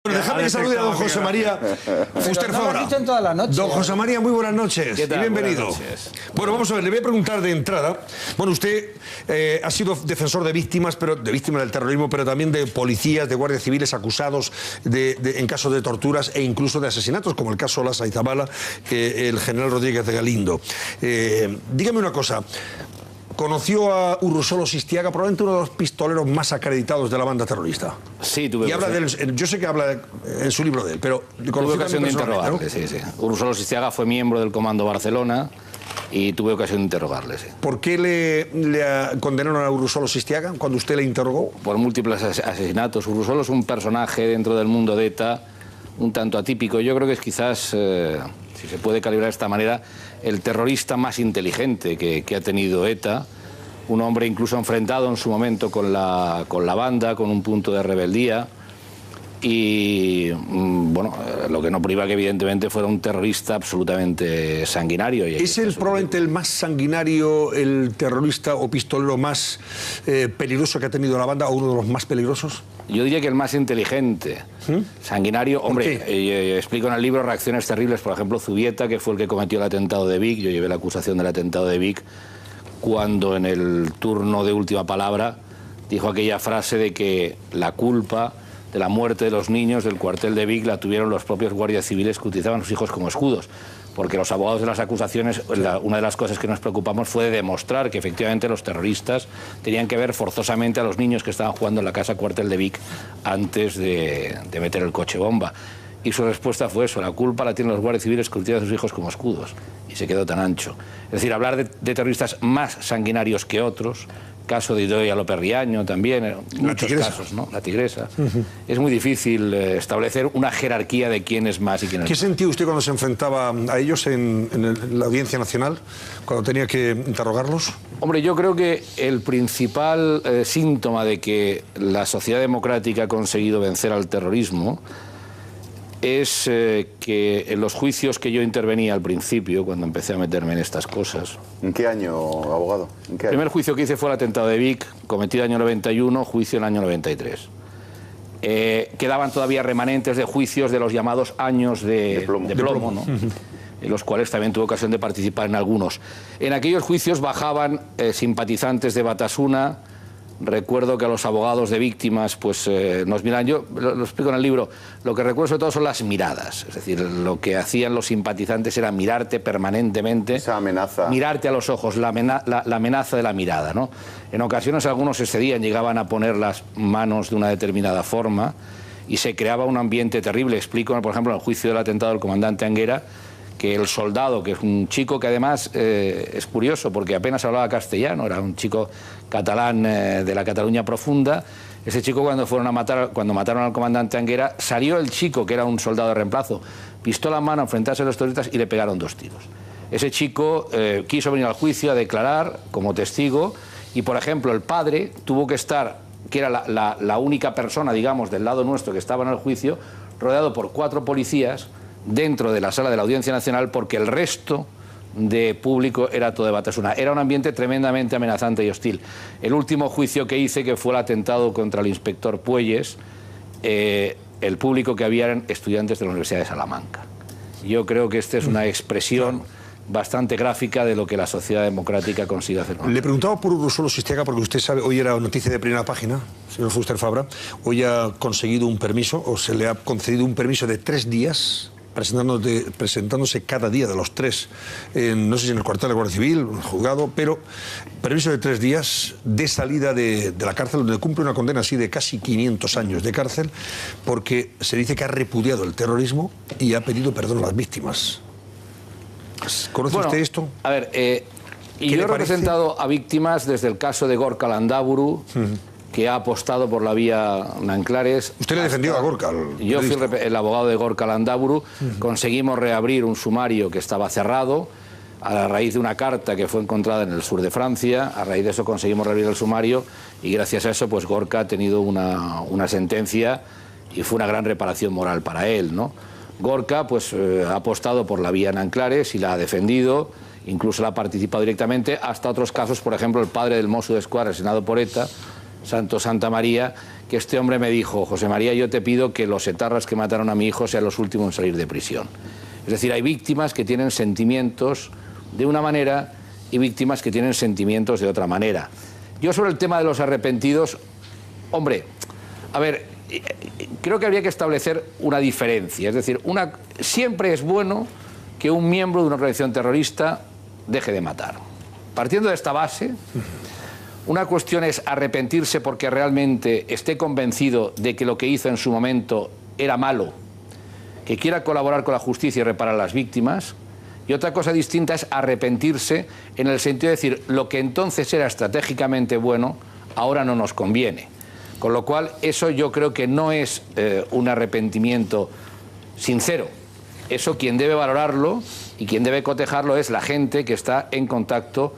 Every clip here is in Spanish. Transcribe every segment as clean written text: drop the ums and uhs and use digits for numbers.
Bueno, déjame que salude a don José María Fuster Fabra. Don José María, muy buenas noches y bienvenido. Bueno, vamos a ver, le voy a preguntar de entrada. Bueno, usted ha sido defensor de víctimas, pero de víctimas del terrorismo, pero también de policías, de guardias civiles acusados en casos de torturas e incluso de asesinatos, como el caso Lasa y Zabala, el general Rodríguez de Galindo. Dígame una cosa. Conoció a Urrusolo Sistiaga, probablemente uno de los pistoleros más acreditados de la banda terrorista. Sí, tuve ocasión. Yo sé que habla en su libro de él, pero tuve ocasión de interrogarle, ¿no? Sí. Urrusolo Sistiaga fue miembro del Comando Barcelona y tuve ocasión de interrogarle, sí. ¿Por qué le condenaron a Urrusolo Sistiaga cuando usted le interrogó? Por múltiples asesinatos. Urrusolo es un personaje dentro del mundo de ETA un tanto atípico. Yo creo que es quizás, si se puede calibrar de esta manera, el terrorista más inteligente que ha tenido ETA, un hombre incluso enfrentado en su momento con la banda, con un punto de rebeldía, y bueno, lo que no priva que evidentemente fuera un terrorista absolutamente sanguinario. ¿Es probablemente el más sanguinario, el terrorista o pistolero más peligroso que ha tenido la banda, o uno de los más peligrosos? Yo diría que el más inteligente. Sanguinario, hombre, explico en el libro Reacciones Terribles, por ejemplo, Zubieta, que fue el que cometió el atentado de Vic. Yo llevé la acusación del atentado de Vic cuando en el turno de última palabra dijo aquella frase de que la culpa de la muerte de los niños del cuartel de Vic la tuvieron los propios guardias civiles que utilizaban a sus hijos como escudos. Porque los abogados de las acusaciones, una de las cosas que nos preocupamos fue de demostrar que efectivamente los terroristas tenían que ver forzosamente a los niños que estaban jugando en la casa cuartel de Vic antes de meter el coche bomba. Y su respuesta fue eso: la culpa la tienen los guardias civiles que utilizan a sus hijos como escudos. Y se quedó tan ancho. Es decir, hablar de terroristas más sanguinarios que otros, caso de Idoia Loperriaño también, muchos casos, ¿no? La Tigresa. Es muy difícil establecer una jerarquía de quién es más y quién es ¿Qué sentía usted cuando se enfrentaba a ellos en la Audiencia Nacional, cuando tenía que interrogarlos? Hombre, yo creo que el principal síntoma de que la sociedad democrática ha conseguido vencer al terrorismo es que en los juicios que yo intervenía al principio, cuando empecé a meterme en estas cosas... ¿En qué año, abogado? ¿En qué año? El primer juicio que hice fue el atentado de Vic, cometido en el año 91, juicio en el año 93. Quedaban todavía remanentes de juicios de los llamados años de plomo, ¿no? En los cuales también tuve ocasión de participar en algunos. En aquellos juicios bajaban simpatizantes de Batasuna. Recuerdo que a los abogados de víctimas pues nos miran, yo lo explico en el libro, lo que recuerdo sobre todo son las miradas, es decir, lo que hacían los simpatizantes era mirarte permanentemente, esa amenaza, mirarte a los ojos, la amenaza de la mirada, ¿no? En ocasiones algunos excedían, llegaban a poner las manos de una determinada forma y se creaba un ambiente terrible. Explico, por ejemplo, en el juicio del atentado del comandante Anguera, que el soldado, que es un chico que además es curioso porque apenas hablaba castellano, era un chico catalán de la Cataluña profunda, ese chico cuando mataron al comandante Anguera, salió el chico, que era un soldado de reemplazo, pistola en mano a enfrentarse a los terroristas y le pegaron 2 tiros. Ese chico quiso venir al juicio a declarar como testigo y, por ejemplo, el padre tuvo que estar, que era la única persona, digamos, del lado nuestro que estaba en el juicio, rodeado por 4 policías, dentro de la sala de la Audiencia Nacional, porque el resto de público era todo de Batasuna. Era un ambiente tremendamente amenazante y hostil. El último juicio que hice, que fue el atentado contra el inspector Puelles, el público que había eran estudiantes de la Universidad de Salamanca. Yo creo que esta es una expresión bastante gráfica de lo que la sociedad democrática consigue hacer. Le preguntaba por Urrusolo Sistiaga, porque usted sabe, hoy era noticia de primera página, señor Fuster Fabra, hoy ha conseguido un permiso, o se le ha concedido un permiso de 3 días, presentándose cada día de los 3, no sé si en el cuartel de Guardia Civil, en el juzgado, pero permiso de 3 días de salida de la cárcel, donde cumple una condena así de casi 500 años de cárcel, porque se dice que ha repudiado el terrorismo y ha pedido perdón a las víctimas. ¿Conoce usted esto? A ver, yo he representado a víctimas desde el caso de Gorka Landaburu, que ha apostado por la vía Nanclares. ¿Usted le defendió a Gorka? Yo fui el abogado de Gorka Landaburu. Conseguimos reabrir un sumario que estaba cerrado a raíz de una carta que fue encontrada en el sur de Francia. A raíz de eso conseguimos reabrir el sumario y gracias a eso pues Gorka ha tenido una sentencia y fue una gran reparación moral para él, ¿no? Gorka pues ha apostado por la vía Nanclares y la ha defendido, incluso la ha participado directamente, hasta otros casos, por ejemplo el padre del Mosso d'Esquadra asesinado por ETA, Santo Santa María, que este hombre me dijo: José María, yo te pido que los etarras que mataron a mi hijo sean los últimos en salir de prisión. Es decir, hay víctimas que tienen sentimientos de una manera y víctimas que tienen sentimientos de otra manera. Yo sobre el tema de los arrepentidos, hombre, a ver, creo que habría que establecer una diferencia. Es decir, siempre es bueno que un miembro de una organización terrorista deje de matar. Partiendo de esta base, una cuestión es arrepentirse porque realmente esté convencido de que lo que hizo en su momento era malo, que quiera colaborar con la justicia y reparar a las víctimas, y otra cosa distinta es arrepentirse en el sentido de decir lo que entonces era estratégicamente bueno, ahora no nos conviene. Con lo cual, eso yo creo que no es un arrepentimiento sincero. Eso quien debe valorarlo y quien debe cotejarlo es la gente que está en contacto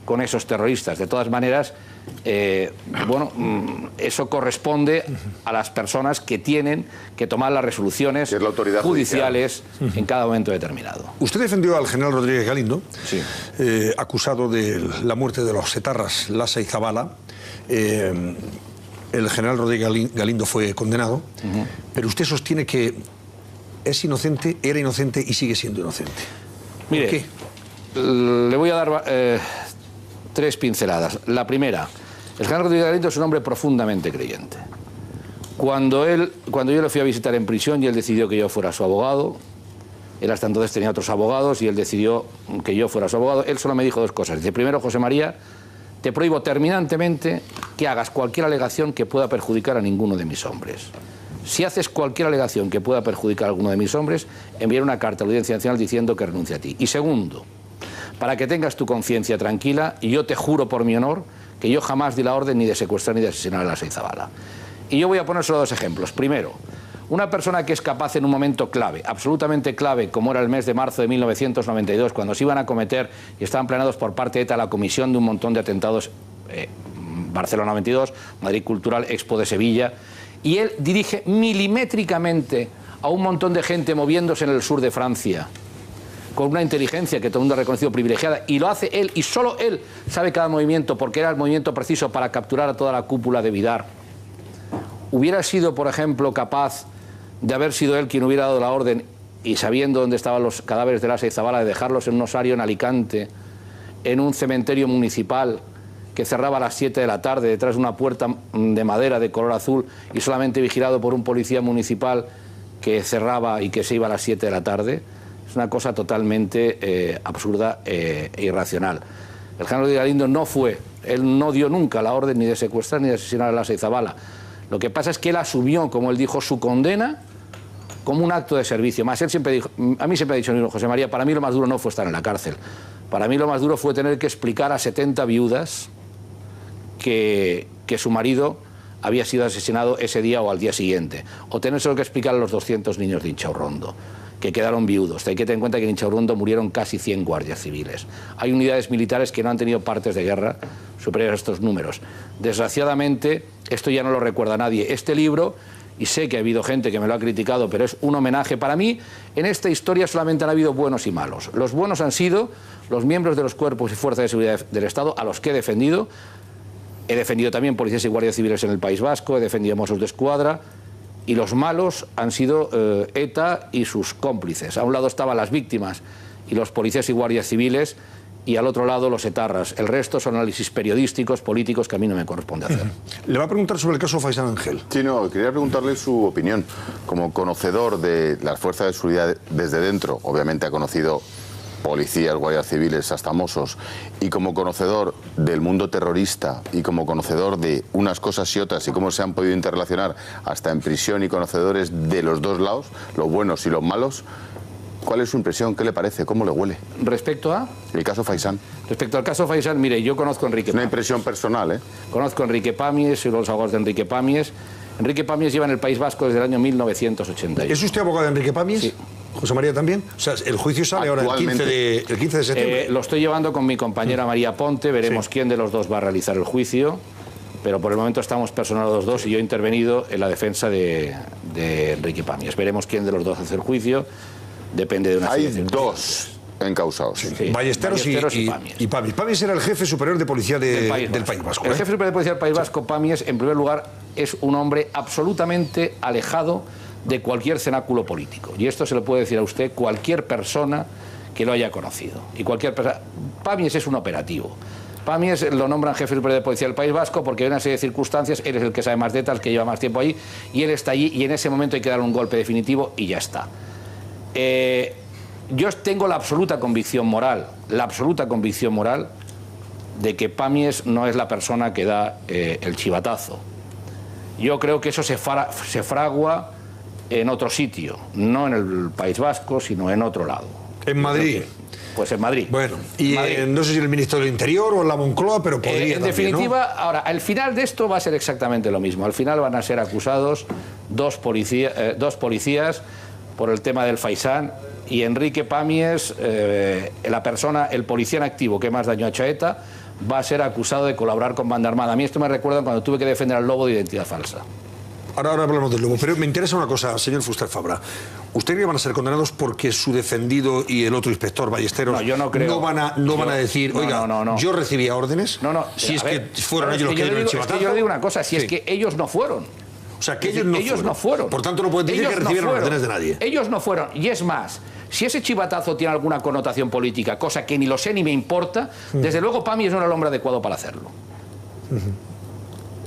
con esos terroristas. De todas maneras, eso corresponde a las personas que tienen que tomar las resoluciones judiciales en cada momento determinado. Usted defendió al general Rodríguez Galindo, sí, acusado de la muerte de los etarras Lasa y Zabala. El general Rodríguez Galindo fue condenado, pero usted sostiene que es inocente, era inocente y sigue siendo inocente. Mire, ¿por qué? Le voy a dar 3 pinceladas. La primera, el general Rodríguez Galindo es un hombre profundamente creyente. Cuando yo le fui a visitar en prisión y él decidió que yo fuera su abogado, él hasta entonces tenía otros abogados y él decidió que yo fuera su abogado, él solo me dijo 2 cosas. Dice: primero, José María, te prohíbo terminantemente que hagas cualquier alegación que pueda perjudicar a ninguno de mis hombres. Si haces cualquier alegación que pueda perjudicar a alguno de mis hombres, enviaré una carta a la Audiencia Nacional diciendo que renuncie a ti. Y segundo, para que tengas tu conciencia tranquila, y yo te juro por mi honor que yo jamás di la orden ni de secuestrar ni de asesinar a Lasa y Zabala. Y yo voy a poner solo 2 ejemplos. Primero, una persona que es capaz en un momento clave, absolutamente clave, como era el mes de marzo de 1992, cuando se iban a cometer y estaban planeados por parte de ETA la comisión de un montón de atentados, Barcelona 92, Madrid Cultural, Expo de Sevilla, y él dirige milimétricamente a un montón de gente moviéndose en el sur de Francia, con una inteligencia que todo el mundo ha reconocido privilegiada, y lo hace él, y solo él sabe cada movimiento, porque era el movimiento preciso para capturar a toda la cúpula de Vidar. Hubiera sido, por ejemplo, capaz de haber sido él quien hubiera dado la orden, y sabiendo dónde estaban los cadáveres de Lasa y Zabala, de dejarlos en un osario en Alicante, en un cementerio municipal que cerraba a las 7 de la tarde, detrás de una puerta de madera de color azul y solamente vigilado por un policía municipal que cerraba y que se iba a las 7 de la tarde. Es una cosa totalmente absurda e irracional. El general Rodríguez Galindo él no dio nunca la orden ni de secuestrar ni de asesinar a Lasa y Zabala. Lo que pasa es que él asumió, como él dijo, su condena como un acto de servicio. Más él siempre dijo, a mí siempre ha dicho, José María, para mí lo más duro no fue estar en la cárcel. Para mí lo más duro fue tener que explicar a 70 viudas que su marido había sido asesinado ese día o al día siguiente. O tener solo que explicar a los 200 niños de Inchaurrondo, que quedaron viudos. Hay que tener en cuenta que en Inchaurrondo murieron casi 100 guardias civiles. Hay unidades militares que no han tenido partes de guerra superiores a estos números. Desgraciadamente, esto ya no lo recuerda nadie. Este libro, y sé que ha habido gente que me lo ha criticado, pero es un homenaje. Para mí, en esta historia solamente han habido buenos y malos. Los buenos han sido los miembros de los cuerpos y fuerzas de seguridad del Estado, a los que he defendido. He defendido también policías y guardias civiles en el País Vasco, he defendido Mossos de Escuadra, y los malos han sido ETA y sus cómplices. A un lado estaban las víctimas y los policías y guardias civiles, y al otro lado los etarras. El resto son análisis periodísticos, políticos, que a mí no me corresponde hacer. Le va a preguntar sobre el caso Faisán Ángel. Sí, no, quería preguntarle su opinión. Como conocedor de las fuerzas de seguridad desde dentro, obviamente ha conocido policías, guardias civiles, hasta Mossos, y como conocedor del mundo terrorista y como conocedor de unas cosas y otras y cómo se han podido interrelacionar hasta en prisión, y conocedores de los dos lados, los buenos y los malos, ¿cuál es su impresión? ¿Qué le parece? ¿Cómo le huele? ¿Respecto a? El caso Faisán. Respecto al caso Faisán, mire, yo conozco a Enrique Pamies. Una impresión personal, ¿eh? Conozco a Enrique Pamies y los abogados de Enrique Pamies. Enrique Pamies lleva en el País Vasco desde el año 1981. ¿Es usted abogado de Enrique Pamies? Sí. ¿José María también? O sea, el juicio sale ahora el 15 de septiembre. Lo estoy llevando con mi compañera María Ponte, veremos quién de los dos va a realizar el juicio, pero por el momento estamos personados los dos y yo he intervenido en la defensa de Enrique Pamies. Veremos quién de los dos hace el juicio, depende de una serie de circunstancias. encausados. Sí. Ballesteros y Pàmies. Pàmies era el jefe superior de policía del País Vasco. El jefe superior de policía del País Vasco, Pàmies, en primer lugar, es un hombre absolutamente alejado de cualquier cenáculo político. Y esto se lo puede decir a usted cualquier persona que lo haya conocido. Y cualquier persona. Pàmies es un operativo. Pàmies lo nombran jefe superior de policía del País Vasco porque hay una serie de circunstancias, él es el que sabe más de tal, que lleva más tiempo allí, y él está allí, y en ese momento hay que darle un golpe definitivo y ya está. Yo tengo la absoluta convicción moral de que Pàmies no es la persona que da el chivatazo. Yo creo que eso se fragua en otro sitio, no en el País Vasco, sino en otro lado. ¿En Madrid? Pues en Madrid. Bueno, y Madrid. No sé si el ministro del Interior o la Moncloa, pero podría en también, definitiva, ¿no? ahora, al final de esto va a ser exactamente lo mismo. Al final van a ser acusados dos policías por el tema del Faisán, y Enrique Pàmies, el policía en activo que más daño ha hecho a ETA, va a ser acusado de colaborar con banda armada. A mí esto me recuerda cuando tuve que defender al Lobo de identidad falsa. Ahora hablamos del Lobo, pero me interesa una cosa, señor Fuster Fabra. ¿Ustedes que van a ser condenados porque su defendido y el otro inspector Ballesteros no, yo no creo. no van a decir, oiga, yo recibía órdenes? No. Si es que fueron ellos los que dieron el chivatazo. Es que yo le digo una cosa, si es que ellos no fueron. O sea, que ellos no fueron. Por tanto, no pueden decir que recibieron órdenes de nadie. Ellos no fueron. Y es más, si ese chivatazo tiene alguna connotación política, cosa que ni lo sé ni me importa, desde luego Pàmies no era el hombre adecuado para hacerlo.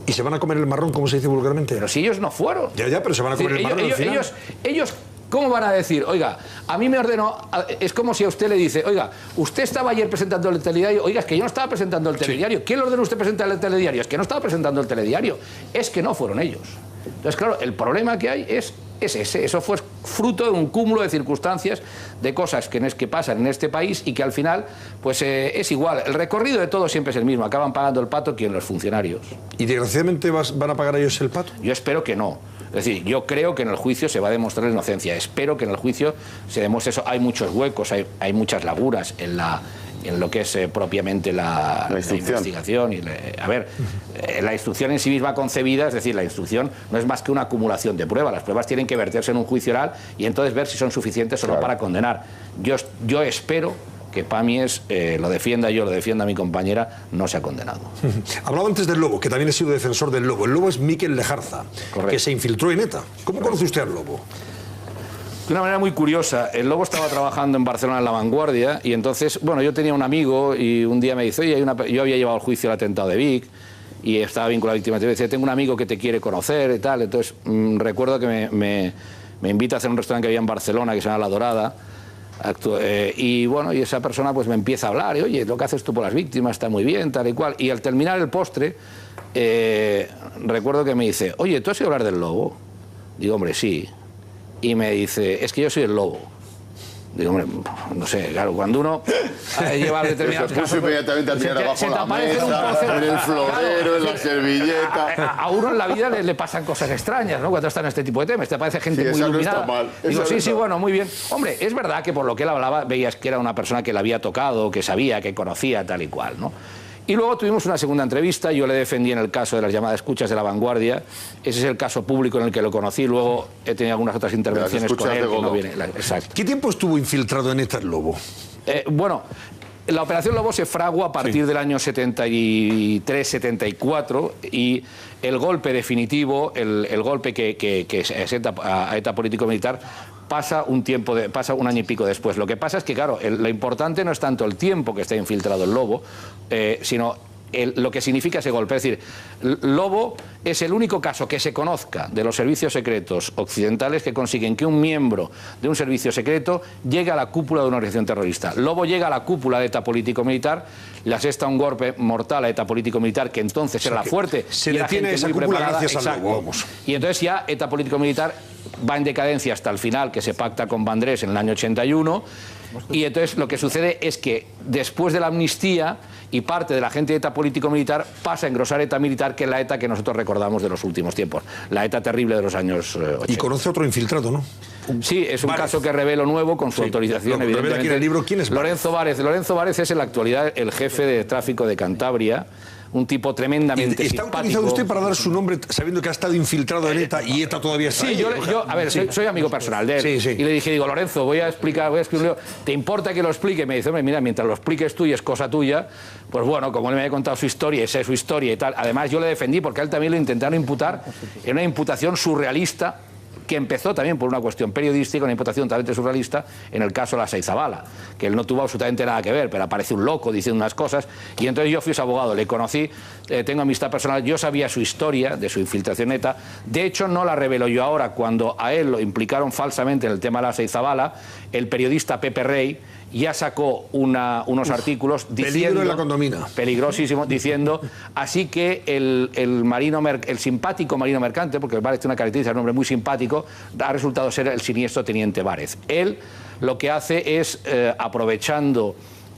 ¿Y se van a comer el marrón, como se dice vulgarmente? Pero si ellos no fueron. Ya, pero se van a comer el marrón al final. Ellos, ¿cómo van a decir? Oiga, a mí me ordenó... Es como si a usted le dice, oiga, usted estaba ayer presentando el telediario. Oiga, es que yo no estaba presentando el telediario. ¿Quién le ordenó a usted presentar el telediario? Es que no estaba presentando el telediario. Es que no fueron ellos. Entonces, claro, el problema que hay es ese. Eso fue fruto de un cúmulo de circunstancias, de cosas que pasan en este país y que al final, pues es igual. El recorrido de todo siempre es el mismo. Acaban pagando el pato quien los funcionarios. ¿Y desgraciadamente van a pagar ellos el pato? Yo espero que no. Es decir, yo creo que en el juicio se va a demostrar la inocencia. Espero que en el juicio se demuestre eso. Hay muchos huecos, hay muchas laguras en lo que es propiamente la investigación. La instrucción en sí misma concebida, es decir, la instrucción no es más que una acumulación de pruebas. Las pruebas tienen que verterse en un juicio oral y entonces ver si son suficientes o no para condenar. Yo espero que Pàmies lo defienda yo, lo defienda mi compañera, no se ha condenado. Hablaba antes del Lobo, que también he sido defensor del Lobo. El Lobo es Mikel Lejarza, que se infiltró en ETA. ¿Cómo conoce usted al Lobo? De una manera muy curiosa. El Lobo estaba trabajando en Barcelona en La Vanguardia y entonces, bueno, yo tenía un amigo y un día me dice, oye, yo había llevado al juicio el atentado de Vic y estaba vinculado a víctimas. Y me dice, tengo un amigo que te quiere conocer y tal. Entonces recuerdo que me invita a hacer un restaurante que había en Barcelona que se llama La Dorada. Y bueno, y esa persona pues me empieza a hablar y, oye, lo que haces tú por las víctimas está muy bien, tal y cual. Y al terminar el postre, recuerdo que me dice, oye, ¿tú has oído hablar del Lobo? Digo, hombre, sí. Y me dice, es que yo soy el Lobo. Digo, hombre, no sé, claro, cuando uno lleva determinados casos... inmediatamente a mirar abajo la mesa, en el florero, en la servilleta... A uno en la vida le pasan cosas extrañas, ¿no? Cuando está en este tipo de temas, te parece gente muy iluminada. No está mal. Digo, sí, bueno, muy bien. Hombre, es verdad que por lo que él hablaba, veías que era una persona que le había tocado, que sabía, que conocía, tal y cual, ¿no? Y luego tuvimos una segunda entrevista, yo le defendí en el caso de las llamadas escuchas de La Vanguardia, ese es el caso público en el que lo conocí, luego he tenido algunas otras intervenciones con él que no viene. Exacto. ¿Qué tiempo estuvo infiltrado en ETA el Lobo? Bueno, la Operación Lobo se fragua a partir del año 73-74 y el golpe definitivo, el golpe que asenta a ETA político-militar, pasa un año y pico después. Lo que pasa es que, claro, lo importante no es tanto el tiempo que esté infiltrado el Lobo, sino lo que significa ese golpe. Es decir, Lobo es el único caso que se conozca de los servicios secretos occidentales que consiguen que un miembro de un servicio secreto llegue a la cúpula de una organización terrorista. Lobo llega a la cúpula de ETA político-militar, le asesta un golpe mortal a ETA político-militar, que entonces era la fuerte. Se detiene esa cúpula gracias al Lobo, vamos. Y entonces ya ETA político-militar va en decadencia hasta el final, que se pacta con Vandrés en el año 81, y entonces lo que sucede es que después de la amnistía y parte de la gente de ETA político-militar pasa a engrosar ETA militar, que es la ETA que nosotros recordamos de los últimos tiempos, la ETA terrible de los años 80. Y conoce otro infiltrado, ¿no? Sí, es un caso que revelo nuevo con su autorización, evidentemente. Revela aquí en el libro quién es Lorenzo Várez. Lorenzo Várez es en la actualidad el jefe de tráfico de Cantabria, un tipo tremendamente ¿Está simpático. autorizado usted para dar su nombre sabiendo que ha estado infiltrado en ETA y ETA todavía está ahí? Sí, a ver, soy amigo personal de él. Sí, sí. Y le dije, digo, Lorenzo, voy a escribir un libro. ¿Te importa que lo explique? Me dice, hombre, mira, mientras lo expliques tú y es cosa tuya, pues bueno, como él me había contado su historia y sé su historia y tal. Además, yo le defendí porque a él también lo intentaron imputar en una imputación surrealista que empezó también por una cuestión periodística, una imputación totalmente surrealista, en el caso de la Seizábal, que él no tuvo absolutamente nada que ver, pero aparece un loco diciendo unas cosas, y entonces yo fui su abogado, le conocí, tengo amistad personal, yo sabía su historia de su infiltración ETA, de hecho no la revelo yo ahora, cuando a él lo implicaron falsamente en el tema de la Seizábal, el periodista Pepe Rey ya sacó unos artículos diciendo... Peligro en la condomina. Peligrosísimo, diciendo, así que el simpático marino mercante, porque Várez tiene una característica, un hombre muy simpático, ha resultado ser el siniestro teniente Várez. Él lo que hace es, aprovechando...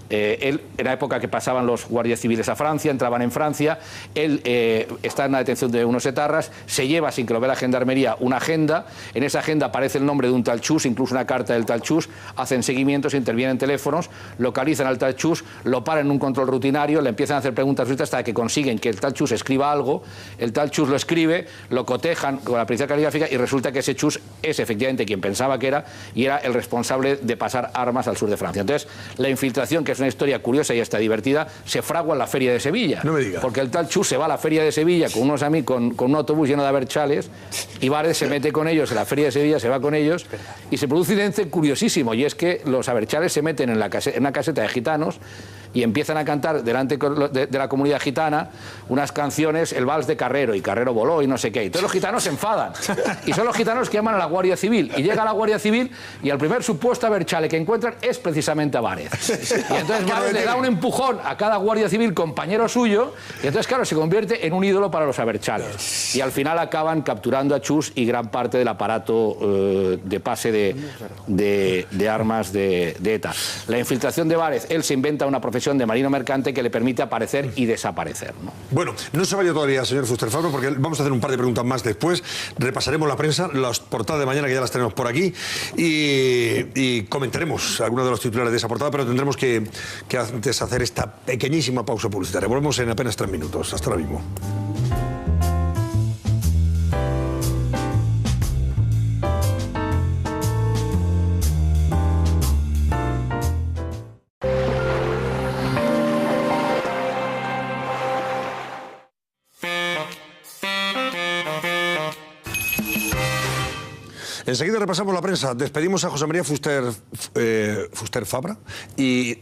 él, en la época que pasaban los guardias civiles a Francia, entraban en Francia, él está en la detención de unos etarras, se lleva, sin que lo vea la gendarmería, una agenda, en esa agenda aparece el nombre de un tal Chus, incluso una carta del tal Chus, hacen seguimientos, intervienen teléfonos, localizan al tal Chus, lo paran en un control rutinario, le empiezan a hacer preguntas hasta que consiguen que el tal Chus escriba algo, el tal Chus lo escribe, lo cotejan con la pericia caligráfica y resulta que ese Chus es efectivamente quien pensaba que era y era el responsable de pasar armas al sur de Francia. Entonces, la infiltración, que es una historia curiosa y hasta divertida, se fragua en la Feria de Sevilla. No me diga. Porque el tal Chus se va a la Feria de Sevilla con unos amigos, con un autobús lleno de abertzales, y Várez se mete con ellos en la Feria de Sevilla, se va con ellos, y se produce un incidente curiosísimo, y es que los abertzales se meten en una caseta de gitanos y empiezan a cantar delante de la comunidad gitana unas canciones, el vals de Carrero, y Carrero voló y no sé qué. Y todos los gitanos se enfadan. Y son los gitanos que llaman a la Guardia Civil. Y llega la Guardia Civil y al primer supuesto abertzale que encuentran es precisamente a Várez. Y entonces Várez le da un empujón a cada Guardia Civil compañero suyo y entonces, claro, se convierte en un ídolo para los abertzales. Y al final acaban capturando a Chus y gran parte del aparato de pase de armas de ETA. La infiltración de Várez, él se inventa una profesión de marino mercante que le permite aparecer y desaparecer, ¿no? Bueno, no se vaya todavía, señor Fuster Fabra, porque vamos a hacer un par de preguntas más después. Repasaremos la prensa, las portadas de mañana, que ya las tenemos por aquí, y comentaremos algunos de los titulares de esa portada, pero tendremos que antes hacer esta pequeñísima pausa publicitaria. Volvemos en apenas 3 minutos. Hasta ahora mismo. Enseguida repasamos la prensa. Despedimos a José María Fuster Fabra y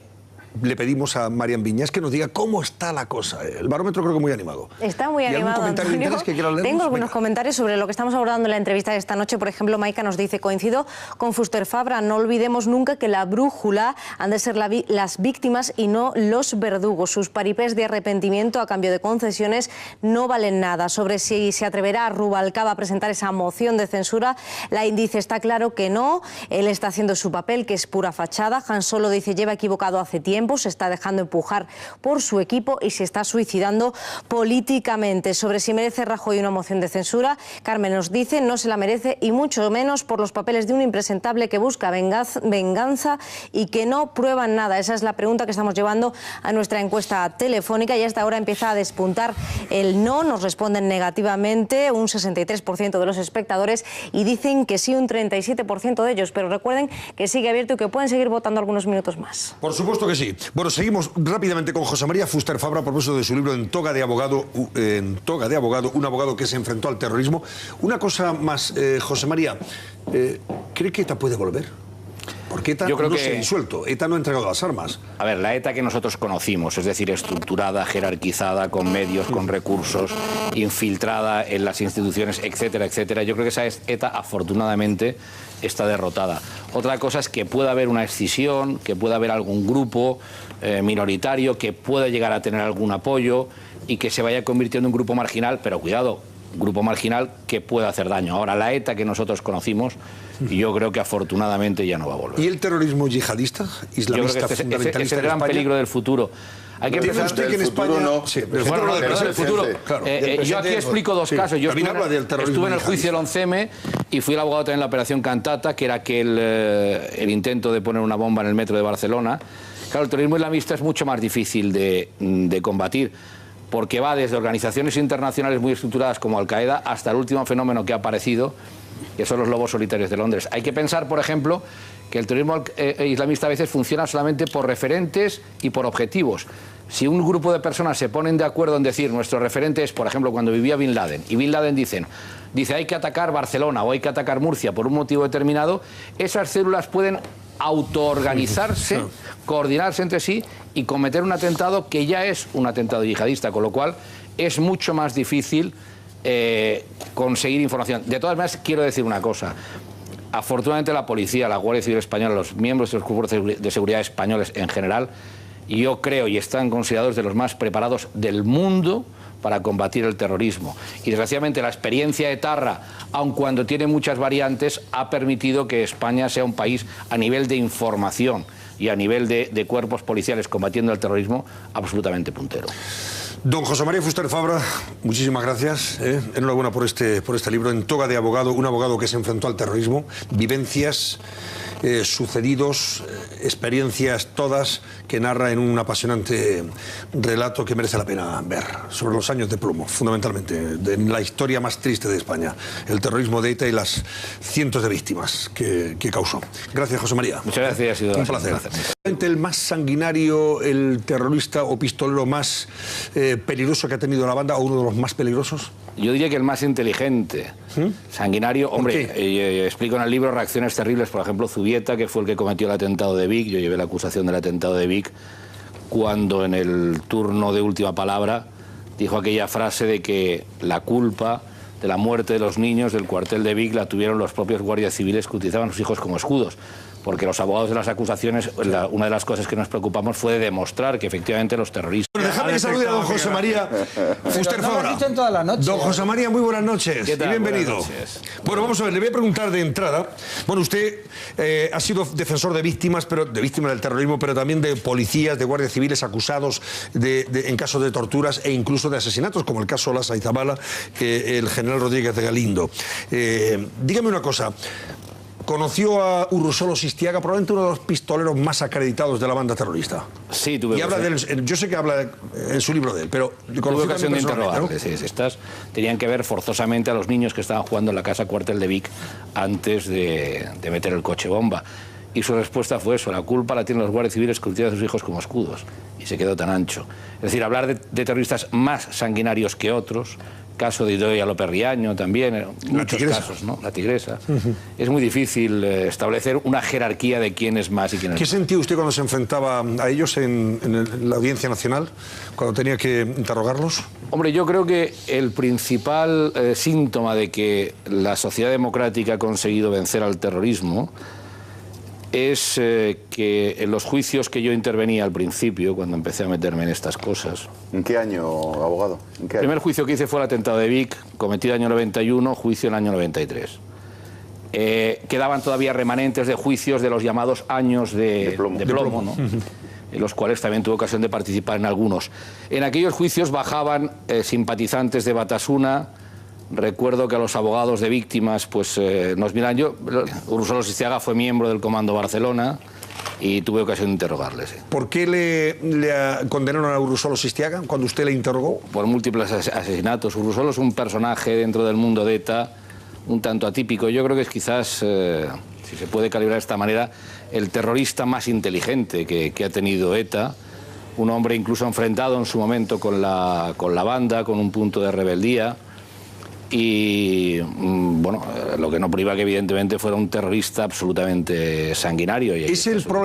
le pedimos a Marian Viñas que nos diga cómo está la cosa. El barómetro creo que muy animado. Está muy animado, ¿Algún comentario de interés que quiera leer? Tengo algunos comentarios sobre lo que estamos abordando en la entrevista de esta noche. Por ejemplo, Maika nos dice: coincido con Fuster Fabra, no olvidemos nunca que la brújula han de ser las víctimas y no los verdugos. Sus paripés de arrepentimiento a cambio de concesiones no valen nada. Sobre si se atreverá Rubalcaba a presentar esa moción de censura, la dice: está claro que no, él está haciendo su papel, que es pura fachada. Han Solo dice: lleva equivocado hace tiempo, se está dejando empujar por su equipo y se está suicidando políticamente. Sobre si merece Rajoy una moción de censura, Carmen nos dice: no se la merece, y mucho menos por los papeles de un impresentable que busca venganza y que no prueban nada. Esa es la pregunta que estamos llevando a nuestra encuesta telefónica, y hasta ahora empieza a despuntar el no. Nos responden negativamente un 63% de los espectadores y dicen que sí un 37% de ellos, pero recuerden que sigue abierto y que pueden seguir votando algunos minutos más. Por supuesto que sí. Bueno, seguimos rápidamente con José María Fuster Fabra a propósito de su libro En toga de abogado, un abogado que se enfrentó al terrorismo. Una cosa más, José María, ¿cree que ETA puede volver? Porque ETA no se ha disuelto, ETA no ha entregado las armas. A ver, la ETA que nosotros conocimos, es decir, estructurada, jerarquizada, con medios, con recursos, infiltrada en las instituciones, etcétera, etcétera, yo creo que esa ETA, afortunadamente, está derrotada. Otra cosa es que pueda haber una escisión, que pueda haber algún grupo minoritario, que pueda llegar a tener algún apoyo y que se vaya convirtiendo en un grupo marginal, pero cuidado, grupo marginal que pueda hacer daño. Ahora, la ETA que nosotros conocimos, yo creo que afortunadamente ya no va a volver. ¿Y el terrorismo yihadista, islamista, yo creo que este es el gran peligro del futuro. Hay que empezar usted que en España... No. Sí, bueno, del futuro. Claro, yo aquí explico dos casos. Yo estuve en el juicio del 11M y fui el abogado también en la operación Cantata, que era el intento de poner una bomba en el metro de Barcelona. Claro, el terrorismo islamista es mucho más difícil de combatir. porque va desde organizaciones internacionales muy estructuradas como Al-Qaeda hasta el último fenómeno que ha aparecido, que son los lobos solitarios de Londres. Hay que pensar, por ejemplo, que el terrorismo islamista a veces funciona solamente por referentes y por objetivos. Si un grupo de personas se ponen de acuerdo en decir nuestro referente es, por ejemplo, cuando vivía Bin Laden, y Bin Laden dice hay que atacar Barcelona o hay que atacar Murcia por un motivo determinado, esas células pueden autoorganizarse, coordinarse entre sí y cometer un atentado que ya es un atentado yihadista, con lo cual es mucho más difícil conseguir información. De todas maneras, quiero decir una cosa. Afortunadamente la policía, la Guardia Civil Española, los miembros de los cuerpos de seguridad españoles en general, yo creo y están considerados de los más preparados del mundo para combatir el terrorismo. Y desgraciadamente la experiencia etarra, aun cuando tiene muchas variantes, ha permitido que España sea un país a nivel de información y a nivel de cuerpos policiales combatiendo el terrorismo absolutamente puntero. Don José María Fuster Fabra, muchísimas gracias. Enhorabuena por este libro, En toga de abogado, un abogado que se enfrentó al terrorismo, vivencias, sucedidos, experiencias todas que narra en un apasionante relato que merece la pena ver sobre los años de plomo, fundamentalmente, de la historia más triste de España, el terrorismo de ETA y las cientos de víctimas que causó. Gracias, José María. Muchas gracias, ha sido un placer. El más sanguinario, el terrorista o pistolero más peligroso que ha tenido la banda, o uno de los más peligrosos. Yo diría que el más inteligente. Sanguinario, hombre, explico en el libro Reacciones terribles, por ejemplo, Zubieta, que fue el que cometió el atentado de Vic. Yo llevé la acusación del atentado de Vic cuando en el turno de última palabra dijo aquella frase de que la culpa de la muerte de los niños del cuartel de Vic la tuvieron los propios guardias civiles que utilizaban a sus hijos como escudos. Porque los abogados de las acusaciones, una de las cosas que nos preocupamos fue de demostrar que efectivamente los terroristas... Bueno, déjame que salude a don José María Fuster Fabra. Don José María, muy buenas noches y bienvenido. Bueno, vamos a ver, le voy a preguntar de entrada. Bueno, usted ha sido defensor de víctimas del terrorismo, pero también de policías, de guardias civiles acusados en casos de torturas e incluso de asesinatos, como el caso Lasa y Zabala, el general Rodríguez de Galindo. Dígame una cosa. Conoció a Urruzuno Sistiaga, probablemente uno de los pistoleros más acreditados de la banda terrorista. Sí, tuve ocasión. Yo sé que habla en su libro de él, pero tuve ocasión de interrogarle. ¿No? Sí, estas tenían que ver forzosamente a los niños que estaban jugando en la casa cuartel de Vic antes de meter el coche bomba. Y su respuesta fue eso: la culpa la tienen los guardias civiles que utilizan a sus hijos como escudos. Y se quedó tan ancho. Es decir, hablar de terroristas más sanguinarios que otros, caso de Idoia López Riaño también, muchos casos, ¿no? La Tigresa. Es muy difícil establecer una jerarquía de quién es más y quién es ¿Qué sentía usted cuando se enfrentaba a ellos en la Audiencia Nacional, cuando tenía que interrogarlos? Hombre, yo creo que el principal síntoma de que la sociedad democrática ha conseguido vencer al terrorismo es que en los juicios que yo intervenía al principio, cuando empecé a meterme en estas cosas... ¿En qué año, abogado? ¿En qué año? El primer juicio que hice fue el atentado de Vic, cometido en el año 91, juicio en el año 93. Quedaban todavía remanentes de juicios de los llamados años de plomo, ¿no? En los cuales también tuve ocasión de participar en algunos. En aquellos juicios bajaban simpatizantes de Batasuna. Recuerdo que a los abogados de víctimas pues nos miran. Urruzuno Sistiaga fue miembro del Comando Barcelona y tuve ocasión de interrogarles. ¿Por qué le condenaron a Urruzuno Sistiaga cuando usted le interrogó? Por múltiples asesinatos. Urruzuno es un personaje dentro del mundo de ETA un tanto atípico. Yo creo que es quizás, si se puede calibrar de esta manera, el terrorista más inteligente que ha tenido ETA. Un hombre incluso enfrentado en su momento con la banda, con un punto de rebeldía. Y bueno, lo que no priva que evidentemente fuera un terrorista absolutamente sanguinario. ¿Es el problema?